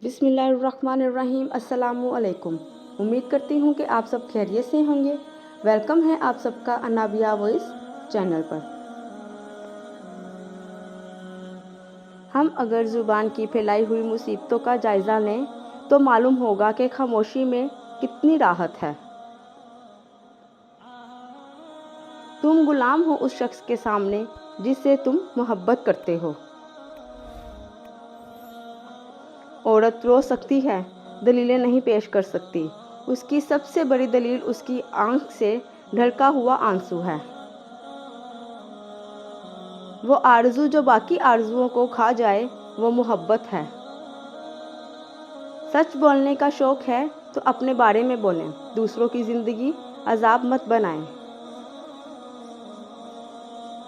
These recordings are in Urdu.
بسم اللہ الرحمن الرحیم۔ السلام علیکم۔ امید کرتی ہوں کہ آپ سب خیریت سے ہوں گے۔ ویلکم ہے آپ سب کا انابیہ وائس چینل پر۔ ہم اگر زبان کی پھیلائی ہوئی مصیبتوں کا جائزہ لیں تو معلوم ہوگا کہ خاموشی میں کتنی راحت ہے۔ تم غلام ہو اس شخص کے سامنے جس سے تم محبت کرتے ہو۔ عورت رو سکتی ہے، دلیلیں نہیں پیش کر سکتی۔ اس کی سب سے بڑی دلیل اس کی آنکھ سے ڈھلکا ہوا آنسو ہے۔ وہ آرزو جو باقی آرزوؤں کو کھا جائے وہ محبت ہے۔ سچ بولنے کا شوق ہے تو اپنے بارے میں بولیں، دوسروں کی زندگی عذاب مت بنائیں۔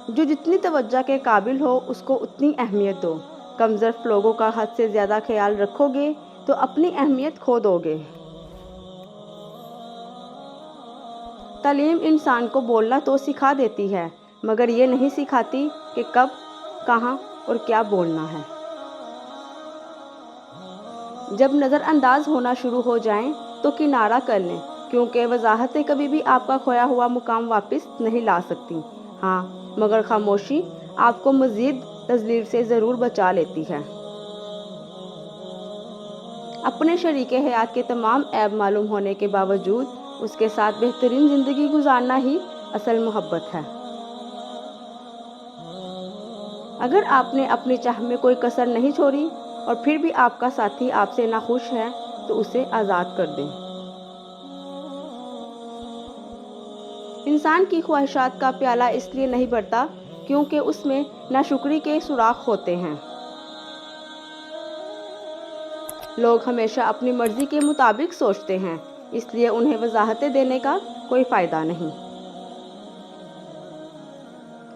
جو جتنی توجہ کے قابل ہو اس کو اتنی اہمیت دو۔ کم ظرف لوگوں کا حد سے زیادہ خیال رکھو گے تو اپنی اہمیت کھو دو گے۔ تعلیم انسان کو بولنا تو سکھا دیتی ہے مگر یہ نہیں سکھاتی کہ کب، کہاں اور کیا بولنا ہے۔ جب نظر انداز ہونا شروع ہو جائیں تو کنارہ کر لیں، کیونکہ وضاحتیں کبھی بھی آپ کا کھویا ہوا مقام واپس نہیں لا سکتی۔ ہاں، مگر خاموشی آپ کو مزید تذلیل سے ضرور بچا لیتی ہے۔ اپنے شریک حیات کے تمام عیب معلوم ہونے کے باوجود اس کے ساتھ بہترین زندگی گزارنا ہی اصل محبت ہے۔ اگر آپ نے اپنی چاہ میں کوئی کسر نہیں چھوڑی اور پھر بھی آپ کا ساتھی آپ سے ناخوش ہے تو اسے آزاد کر دیں۔ انسان کی خواہشات کا پیالہ اس لیے نہیں بھرتا کیونکہ اس میں ناشکری کے سوراخ ہوتے ہیں۔ لوگ ہمیشہ اپنی مرضی کے مطابق سوچتے ہیں، اس لیے انہیں وضاحتیں دینے کا کوئی فائدہ نہیں۔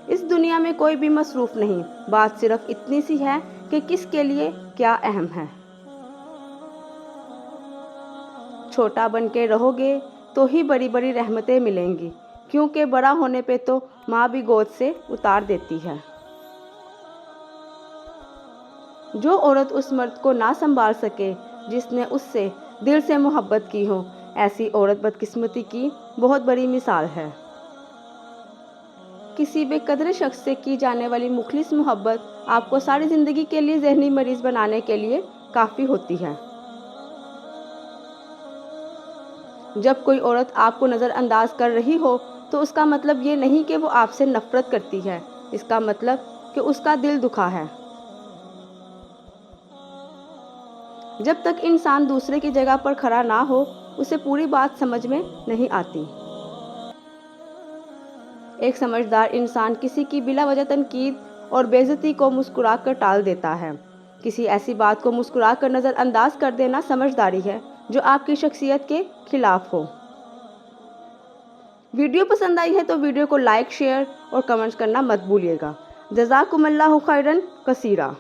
اس دنیا میں کوئی بھی مصروف نہیں، بات صرف اتنی سی ہے کہ کس کے لیے کیا اہم ہے۔ چھوٹا بن کے رہو گے تو ہی بڑی بڑی رحمتیں ملیں گی، کیونکہ بڑا ہونے پہ تو ماں بھی گود سے اتار دیتی ہے۔ جو عورت اس مرد کو نہ سنبھال سکے جس نے اس سے دل سے محبت کی ہو، ایسی عورت بدقسمتی کی بہت بڑی مثال ہے۔ کسی بے قدر شخص سے کی جانے والی مخلص محبت آپ کو ساری زندگی کے لیے ذہنی مریض بنانے کے لیے کافی ہوتی ہے۔ جب کوئی عورت آپ کو نظر انداز کر رہی ہو تو اس کا مطلب یہ نہیں کہ وہ آپ سے نفرت کرتی ہے، اس کا مطلب کہ اس کا دل دکھا ہے۔ جب تک انسان دوسرے کی جگہ پر کھڑا نہ ہو اسے پوری بات سمجھ میں نہیں آتی۔ ایک سمجھدار انسان کسی کی بلا وجہ تنقید اور بے عزتی کو مسکرا کر ٹال دیتا ہے۔ کسی ایسی بات کو مسکرا کر نظر انداز کر دینا سمجھداری ہے جو آپ کی شخصیت کے خلاف ہو۔ ویڈیو پسند آئی ہے تو ویڈیو کو لائک، شیئر اور کمنٹس کرنا مت بھولیے گا۔ جزاکم اللہ خیرا کثیرا۔